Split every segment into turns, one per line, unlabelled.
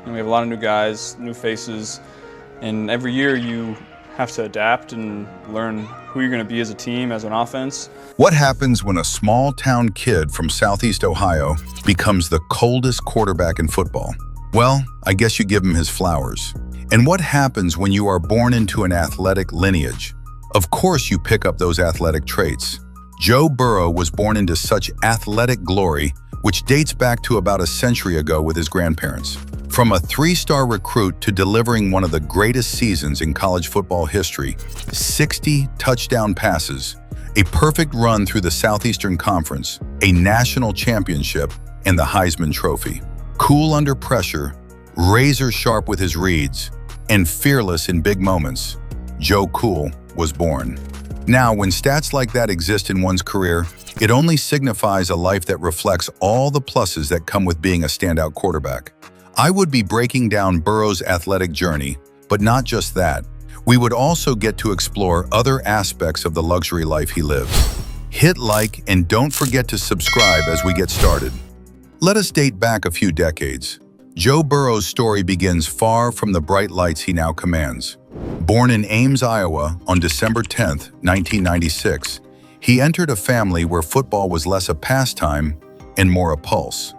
And we have a lot of new guys, new faces, and every year you have to adapt and learn who you're going to be as a team, as an offense.
What happens when a small-town kid from Southeast Ohio becomes the coldest quarterback in football? Well, I guess you give him his flowers. And what happens when you are born into an athletic lineage? Of course you pick up those athletic traits. Joe Burrow was born into such athletic glory, which dates back to about a century ago with his grandparents. From a three-star recruit to delivering one of the greatest seasons in college football history, 60 touchdown passes, a perfect run through the Southeastern Conference, a national championship, and the Heisman Trophy. Cool under pressure, razor sharp with his reads, and fearless in big moments, Joe Cool was born. Now, when stats like that exist in one's career, it only signifies a life that reflects all the pluses that come with being a standout quarterback. I would be breaking down Burrow's athletic journey, but not just that. We would also get to explore other aspects of the luxury life he lives. Hit like and don't forget to subscribe as we get started. Let us date back a few decades. Joe Burrow's story begins far from the bright lights he now commands. Born in Ames, Iowa on December 10, 1996, he entered a family where football was less a pastime and more a pulse.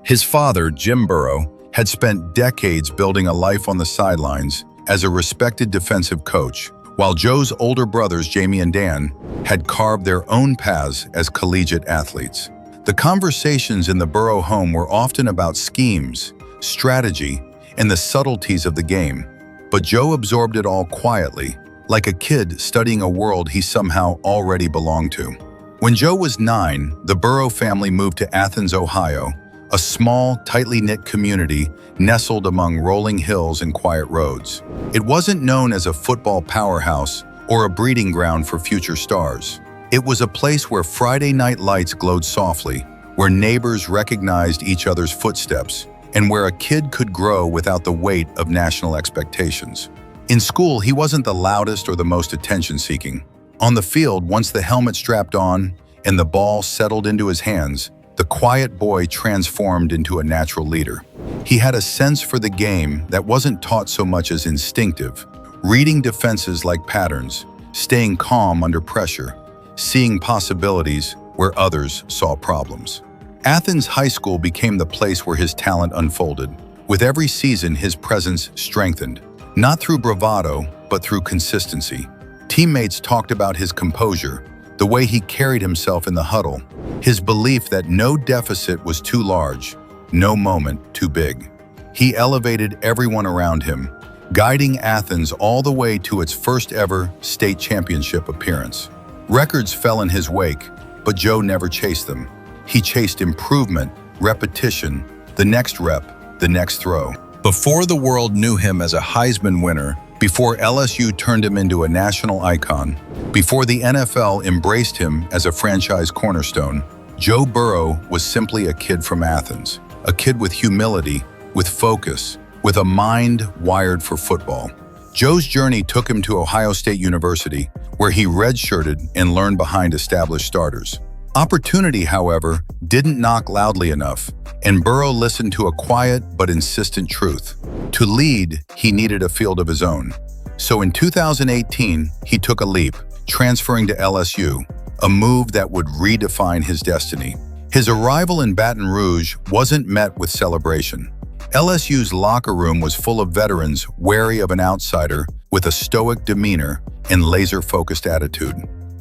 His father, Jim Burrow, had spent decades building a life on the sidelines as a respected defensive coach, while Joe's older brothers, Jamie and Dan, had carved their own paths as collegiate athletes. The conversations in the Burrow home were often about schemes, strategy, and the subtleties of the game, but Joe absorbed it all quietly, like a kid studying a world he somehow already belonged to. When Joe was 9, the Burrow family moved to Athens, Ohio, a small, tightly knit community nestled among rolling hills and quiet roads. It wasn't known as a football powerhouse or a breeding ground for future stars. It was a place where Friday night lights glowed softly, where neighbors recognized each other's footsteps, and where a kid could grow without the weight of national expectations. In school, he wasn't the loudest or the most attention-seeking. On the field, once the helmet strapped on and the ball settled into his hands, the quiet boy transformed into a natural leader. He had a sense for the game that wasn't taught so much as instinctive, reading defenses like patterns, staying calm under pressure, seeing possibilities where others saw problems. Athens High School became the place where his talent unfolded. With every season, his presence strengthened, not through bravado, but through consistency. Teammates talked about his composure, the way he carried himself in the huddle, his belief that no deficit was too large, no moment too big. He elevated everyone around him, guiding Athens all the way to its first ever state championship appearance. Records fell in his wake, but Joe never chased them. He chased improvement, repetition, the next rep, the next throw. Before the world knew him as a Heisman winner, before LSU turned him into a national icon, before the NFL embraced him as a franchise cornerstone, Joe Burrow was simply a kid from Athens, a kid with humility, with focus, with a mind wired for football. Joe's journey took him to Ohio State University, where he redshirted and learned behind established starters. Opportunity, however, didn't knock loudly enough, and Burrow listened to a quiet but insistent truth. To lead, he needed a field of his own. So in 2018, he took a leap, transferring to LSU, a move that would redefine his destiny. His arrival in Baton Rouge wasn't met with celebration. LSU's locker room was full of veterans wary of an outsider with a stoic demeanor and laser-focused attitude.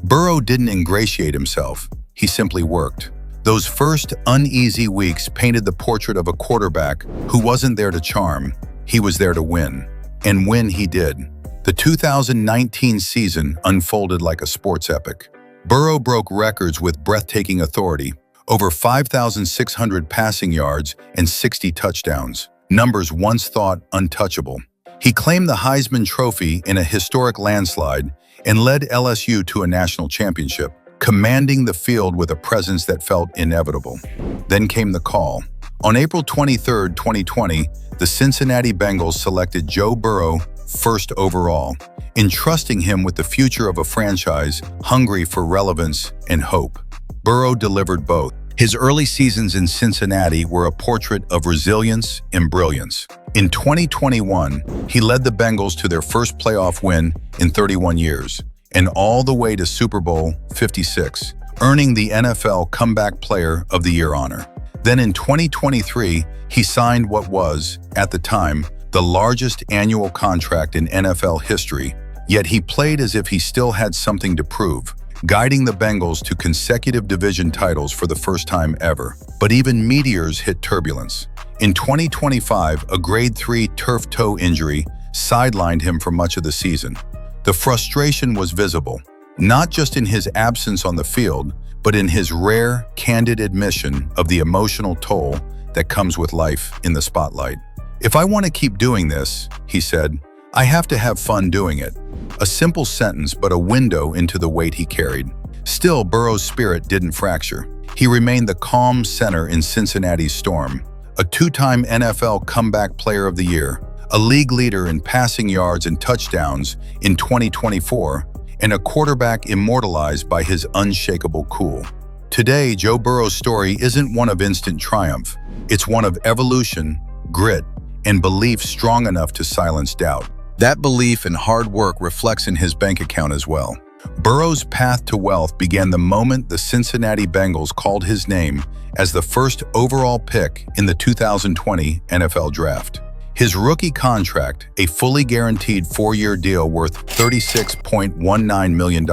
Burrow didn't ingratiate himself. He simply worked. Those first uneasy weeks painted the portrait of a quarterback who wasn't there to charm, he was there to win. And win he did. The 2019 season unfolded like a sports epic. Burrow broke records with breathtaking authority, over 5,600 passing yards and 60 touchdowns, numbers once thought untouchable. He claimed the Heisman Trophy in a historic landslide and led LSU to a national championship, commanding the field with a presence that felt inevitable. Then came the call. On April 23, 2020, the Cincinnati Bengals selected Joe Burrow first overall, entrusting him with the future of a franchise hungry for relevance and hope. Burrow delivered both. His early seasons in Cincinnati were a portrait of resilience and brilliance. In 2021, he led the Bengals to their first playoff win in 31 years, and all the way to Super Bowl 56, earning the NFL Comeback Player of the Year honor. Then in 2023, he signed what was, at the time, the largest annual contract in NFL history, yet he played as if he still had something to prove, guiding the Bengals to consecutive division titles for the first time ever. But even meteors hit turbulence. In 2025, a grade 3 turf toe injury sidelined him for much of the season. The frustration was visible, not just in his absence on the field, but in his rare, candid admission of the emotional toll that comes with life in the spotlight. "If I want to keep doing this," he said, "I have to have fun doing it." A simple sentence, but a window into the weight he carried. Still, Burrow's spirit didn't fracture. He remained the calm center in Cincinnati's storm, a two-time NFL Comeback Player of the Year, a league leader in passing yards and touchdowns in 2024, and a quarterback immortalized by his unshakable cool. Today, Joe Burrow's story isn't one of instant triumph. It's one of evolution, grit, and belief strong enough to silence doubt. That belief and hard work reflects in his bank account as well. Burrow's path to wealth began the moment the Cincinnati Bengals called his name as the first overall pick in the 2020 NFL Draft. His rookie contract, a fully guaranteed 4-year deal worth $36.19 million,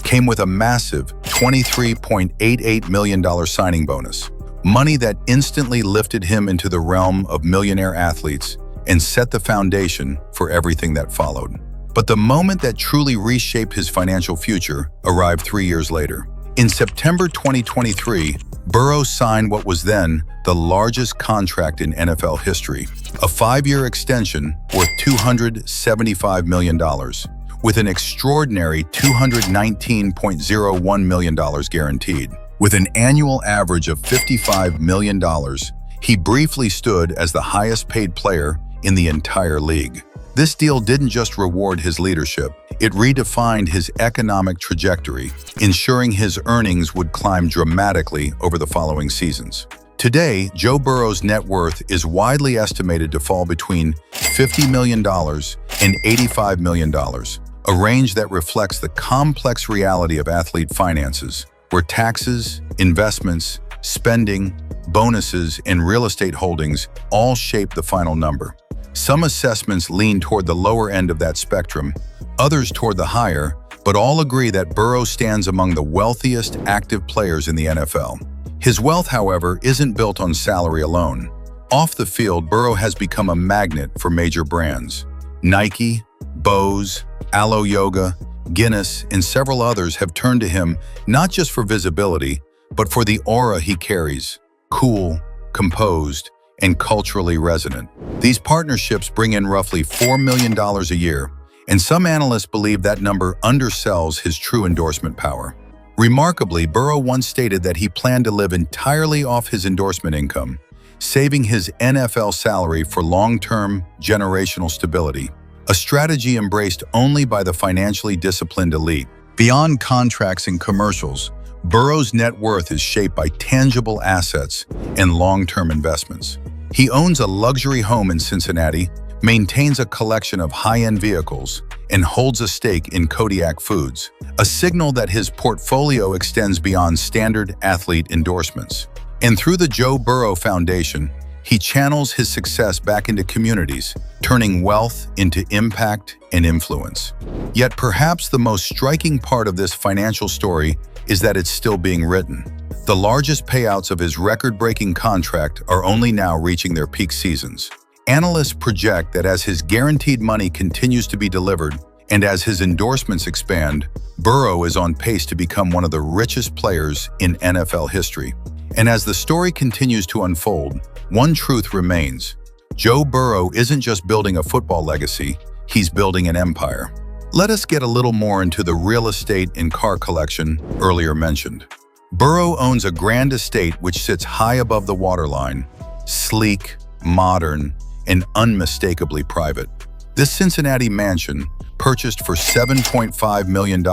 came with a massive $23.88 million signing bonus. Money that instantly lifted him into the realm of millionaire athletes and set the foundation for everything that followed. But the moment that truly reshaped his financial future arrived 3 years later. In September 2023, Burrow signed what was then the largest contract in NFL history, a 5-year extension worth $275 million, with an extraordinary $219.01 million guaranteed. With an annual average of $55 million, he briefly stood as the highest-paid player in the entire league. This deal didn't just reward his leadership, it redefined his economic trajectory, ensuring his earnings would climb dramatically over the following seasons. Today, Joe Burrow's net worth is widely estimated to fall between $50 million and $85 million, a range that reflects the complex reality of athlete finances, where taxes, investments, spending, bonuses, and real estate holdings all shape the final number. Some assessments lean toward the lower end of that spectrum, others toward the higher, but all agree that Burrow stands among the wealthiest active players in the NFL. His wealth, however, isn't built on salary alone. Off the field, Burrow has become a magnet for major brands. Nike, Bose, Alo Yoga, Guinness, and several others have turned to him not just for visibility, but for the aura he carries: cool, composed, and culturally resonant. These partnerships bring in roughly $4 million a year, and some analysts believe that number undersells his true endorsement power. Remarkably, Burrow once stated that he planned to live entirely off his endorsement income, saving his NFL salary for long-term, generational stability, a strategy embraced only by the financially disciplined elite. Beyond contracts and commercials, Burrow's net worth is shaped by tangible assets and long-term investments. He owns a luxury home in Cincinnati, maintains a collection of high-end vehicles, and holds a stake in Kodiak Foods, a signal that his portfolio extends beyond standard athlete endorsements. And through the Joe Burrow Foundation, he channels his success back into communities, turning wealth into impact and influence. Yet perhaps the most striking part of this financial story is that it's still being written. The largest payouts of his record-breaking contract are only now reaching their peak seasons. Analysts project that as his guaranteed money continues to be delivered and as his endorsements expand, Burrow is on pace to become one of the richest players in NFL history. And as the story continues to unfold, one truth remains: Joe Burrow isn't just building a football legacy, he's building an empire. Let us get a little more into the real estate and car collection earlier mentioned. Burrow owns a grand estate which sits high above the waterline, sleek, modern, and unmistakably private. This Cincinnati mansion, purchased for $7.5 million,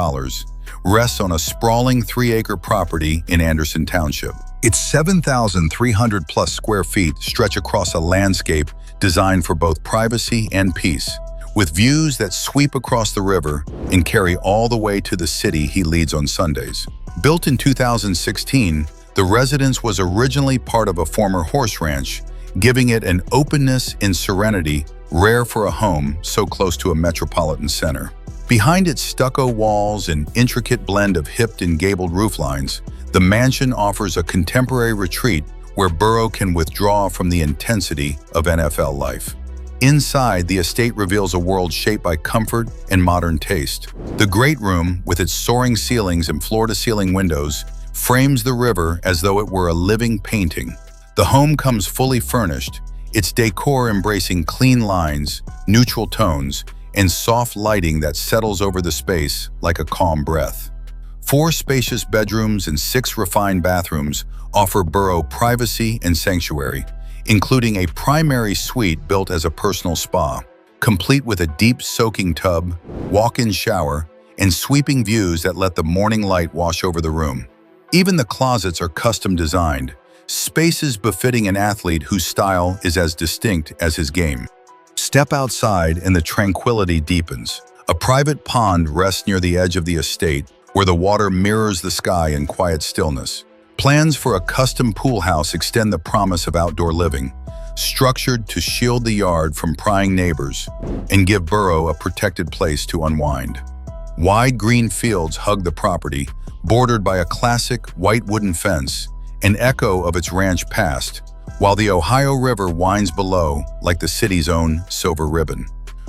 rests on a sprawling 3-acre property in Anderson Township. Its 7,300 plus square feet stretch across a landscape designed for both privacy and peace, with views that sweep across the river and carry all the way to the city he leads on Sundays. Built in 2016, the residence was originally part of a former horse ranch, giving it an openness and serenity rare for a home so close to a metropolitan center. Behind its stucco walls and intricate blend of hipped and gabled rooflines, the mansion offers a contemporary retreat where Burrow can withdraw from the intensity of NFL life. Inside, the estate reveals a world shaped by comfort and modern taste. The great room, with its soaring ceilings and floor-to-ceiling windows, frames the river as though it were a living painting. The home comes fully furnished, its decor embracing clean lines, neutral tones, and soft lighting that settles over the space like a calm breath. 4 spacious bedrooms and 6 refined bathrooms offer Burrow privacy and sanctuary, including a primary suite built as a personal spa, complete with a deep soaking tub, walk-in shower, and sweeping views that let the morning light wash over the room. Even the closets are custom designed, spaces befitting an athlete whose style is as distinct as his game. Step outside and the tranquility deepens. A private pond rests near the edge of the estate, where the water mirrors the sky in quiet stillness. Plans for a custom pool house extend the promise of outdoor living, structured to shield the yard from prying neighbors and give Burrow a protected place to unwind. Wide green fields hug the property, bordered by a classic white wooden fence, an echo of its ranch past, while the Ohio River winds below like the city's own silver ribbon.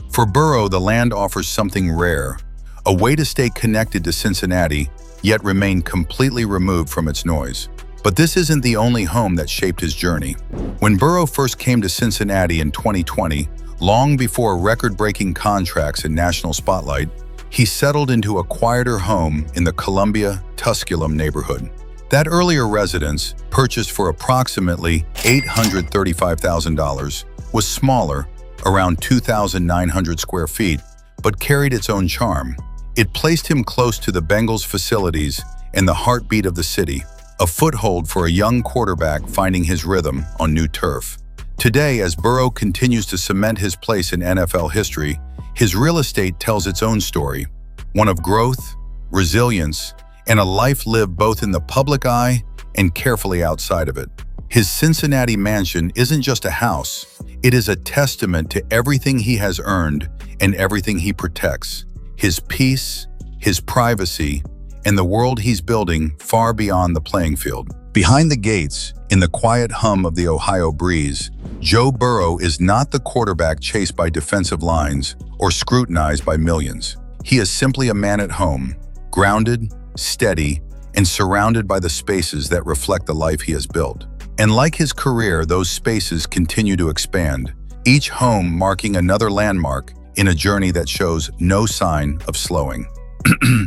For Burrow, the land offers something rare, a way to stay connected to Cincinnati, yet remain completely removed from its noise. But this isn't the only home that shaped his journey. When Burrow first came to Cincinnati in 2020, long before record-breaking contracts and national spotlight, he settled into a quieter home in the Columbia, Tusculum neighborhood. That earlier residence, purchased for approximately $835,000, was smaller, around 2,900 square feet, but carried its own charm. It placed him close to the Bengals facilities and the heartbeat of the city, a foothold for a young quarterback finding his rhythm on new turf. Today, as Burrow continues to cement his place in NFL history, his real estate tells its own story, one of growth, resilience, and a life lived both in the public eye and carefully outside of it. His Cincinnati mansion isn't just a house, it is a testament to everything he has earned and everything he protects. His peace, his privacy, and the world he's building far beyond the playing field. Behind the gates, in the quiet hum of the Ohio breeze, Joe Burrow is not the quarterback chased by defensive lines or scrutinized by millions. He is simply a man at home, grounded, steady, and surrounded by the spaces that reflect the life he has built. And like his career, those spaces continue to expand, each home marking another landmark in a journey that shows no sign of slowing.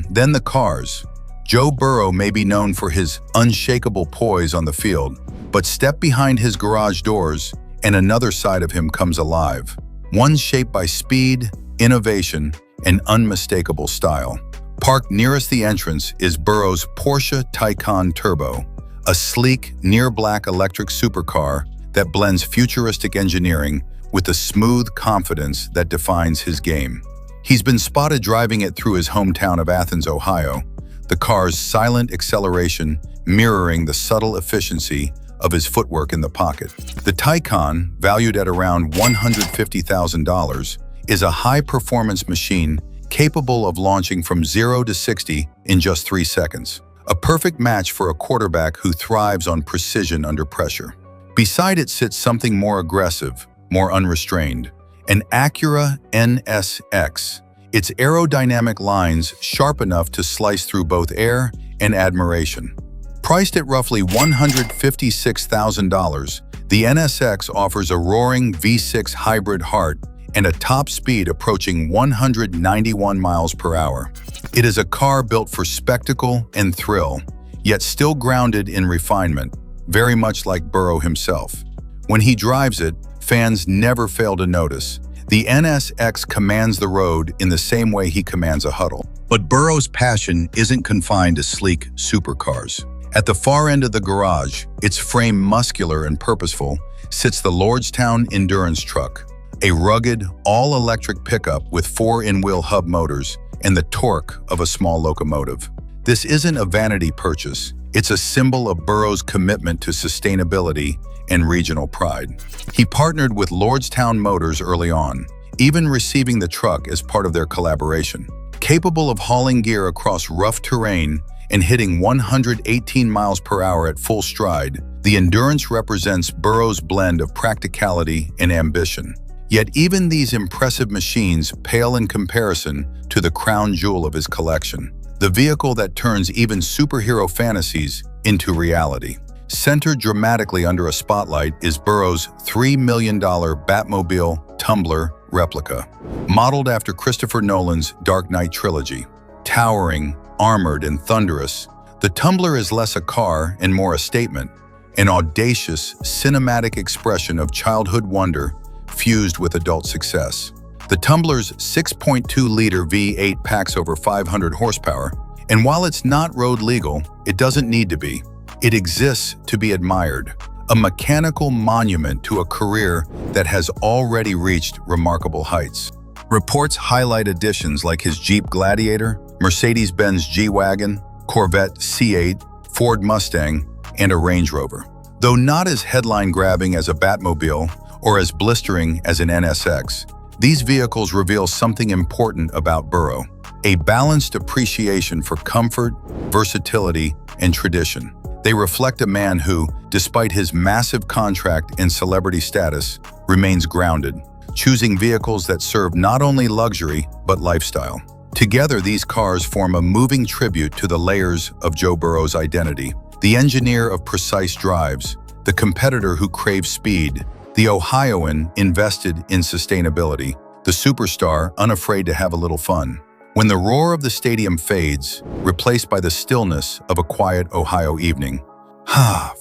Then the cars. Joe Burrow may be known for his unshakable poise on the field, but step behind his garage doors and another side of him comes alive. One shaped by speed, innovation, and unmistakable style. Parked nearest the entrance is Burrow's Porsche Taycan Turbo, a sleek, near-black electric supercar that blends futuristic engineering with the smooth confidence that defines his game. He's been spotted driving it through his hometown of Athens, Ohio, the car's silent acceleration mirroring the subtle efficiency of his footwork in the pocket. The Taycan, valued at around $150,000, is a high-performance machine capable of launching from 0 to 60 in just 3 seconds. A perfect match for a quarterback who thrives on precision under pressure. Beside it sits something more aggressive, more unrestrained, an Acura NSX, its aerodynamic lines sharp enough to slice through both air and admiration. Priced at roughly $156,000, the NSX offers a roaring V6 hybrid heart and a top speed approaching 191 miles per hour. It is a car built for spectacle and thrill, yet still grounded in refinement, very much like Burrow himself. When he drives it, fans never fail to notice. The NSX commands the road in the same way he commands a huddle. But Burrow's passion isn't confined to sleek supercars. At the far end of the garage, its frame muscular and purposeful, sits the Lordstown Endurance Truck, a rugged, all-electric pickup with 4 in-wheel hub motors and the torque of a small locomotive. This isn't a vanity purchase. It's a symbol of Burrow's commitment to sustainability and regional pride. He partnered with Lordstown Motors early on, even receiving the truck as part of their collaboration. Capable of hauling gear across rough terrain and hitting 118 miles per hour at full stride, the Endurance represents Burrow's blend of practicality and ambition. Yet even these impressive machines pale in comparison to the crown jewel of his collection, the vehicle that turns even superhero fantasies into reality. Centered dramatically under a spotlight is Burrow's $3 million Batmobile Tumbler replica, modeled after Christopher Nolan's Dark Knight trilogy. Towering, armored, and thunderous, the Tumbler is less a car and more a statement, an audacious, cinematic expression of childhood wonder fused with adult success. The Tumbler's 6.2-liter V8 packs over 500 horsepower, and while it's not road legal, it doesn't need to be. It exists to be admired, a mechanical monument to a career that has already reached remarkable heights. Reports highlight additions like his Jeep Gladiator, Mercedes-Benz G-Wagon, Corvette C8, Ford Mustang, and a Range Rover. Though not as headline-grabbing as a Batmobile or as blistering as an NSX, these vehicles reveal something important about Burrow: a balanced appreciation for comfort, versatility, and tradition. They reflect a man who, despite his massive contract and celebrity status, remains grounded, choosing vehicles that serve not only luxury but lifestyle. Together, these cars form a moving tribute to the layers of Joe Burrow's identity: the engineer of precise drives, the competitor who craves speed, the Ohioan invested in sustainability, the superstar unafraid to have a little fun. When the roar of the stadium fades, replaced by the stillness of a quiet Ohio evening,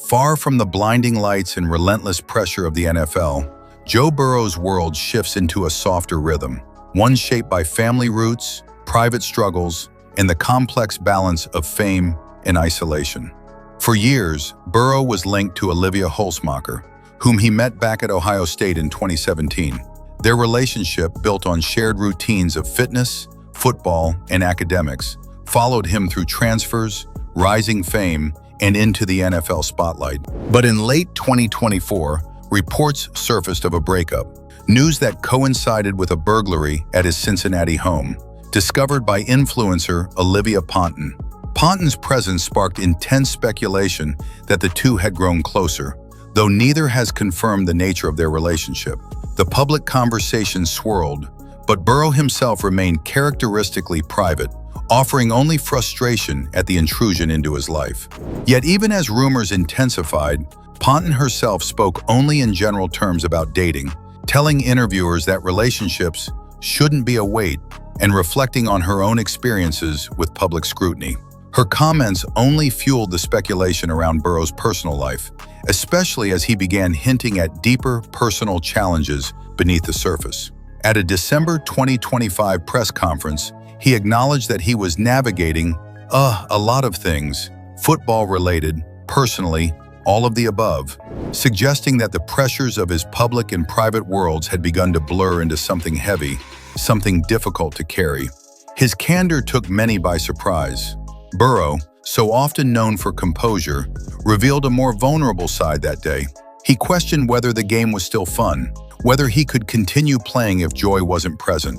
far from the blinding lights and relentless pressure of the NFL, Joe Burrow's world shifts into a softer rhythm, one shaped by family roots, private struggles, and the complex balance of fame and isolation. For years, Burrow was linked to Olivia Holzmacher, whom he met back at Ohio State in 2017. Their relationship, built on shared routines of fitness, football, and academics, followed him through transfers, rising fame, and into the NFL spotlight. But in late 2024, reports surfaced of a breakup, news that coincided with a burglary at his Cincinnati home, discovered by influencer Olivia Ponton. Ponton's presence sparked intense speculation that the two had grown closer, though neither has confirmed the nature of their relationship. The public conversation swirled, but Burrow himself remained characteristically private, offering only frustration at the intrusion into his life. Yet even as rumors intensified, Ponton herself spoke only in general terms about dating, telling interviewers that relationships shouldn't be a weight and reflecting on her own experiences with public scrutiny. Her comments only fueled the speculation around Burrow's personal life, especially as he began hinting at deeper personal challenges beneath the surface. At a December 2025 press conference, he acknowledged that he was navigating a lot of things, football-related, personally, all of the above, suggesting that the pressures of his public and private worlds had begun to blur into something heavy, something difficult to carry. His candor took many by surprise. Burrow, so often known for composure, revealed a more vulnerable side that day. He questioned whether the game was still fun, whether he could continue playing if joy wasn't present.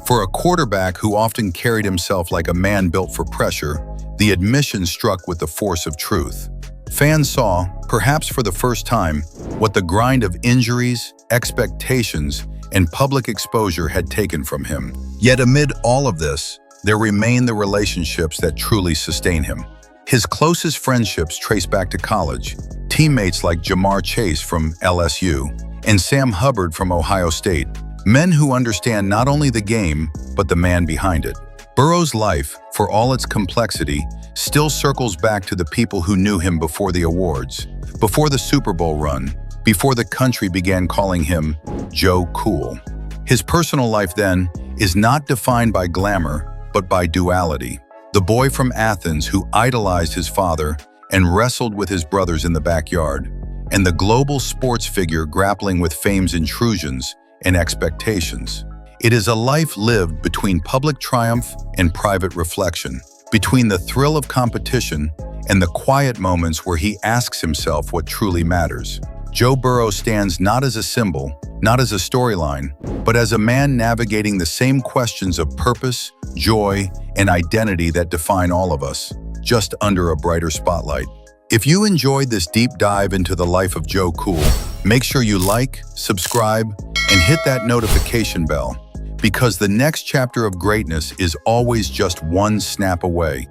For a quarterback who often carried himself like a man built for pressure, the admission struck with the force of truth. Fans saw, perhaps for the first time, what the grind of injuries, expectations, and public exposure had taken from him. Yet amid all of this, there remain the relationships that truly sustain him. His closest friendships trace back to college, teammates like Jamar Chase from LSU and Sam Hubbard from Ohio State, men who understand not only the game, but the man behind it. Burrow's life, for all its complexity, still circles back to the people who knew him before the awards, before the Super Bowl run, before the country began calling him Joe Cool. His personal life, then, is not defined by glamour, but by duality. The boy from Athens who idolized his father and wrestled with his brothers in the backyard, and the global sports figure grappling with fame's intrusions and expectations. It is a life lived between public triumph and private reflection, between the thrill of competition and the quiet moments where he asks himself what truly matters. Joe Burrow stands not as a symbol, not as a storyline, but as a man navigating the same questions of purpose, joy, and identity that define all of us, just under a brighter spotlight. If you enjoyed this deep dive into the life of Joe Cool, make sure you like, subscribe, and hit that notification bell, because the next chapter of greatness is always just one snap away.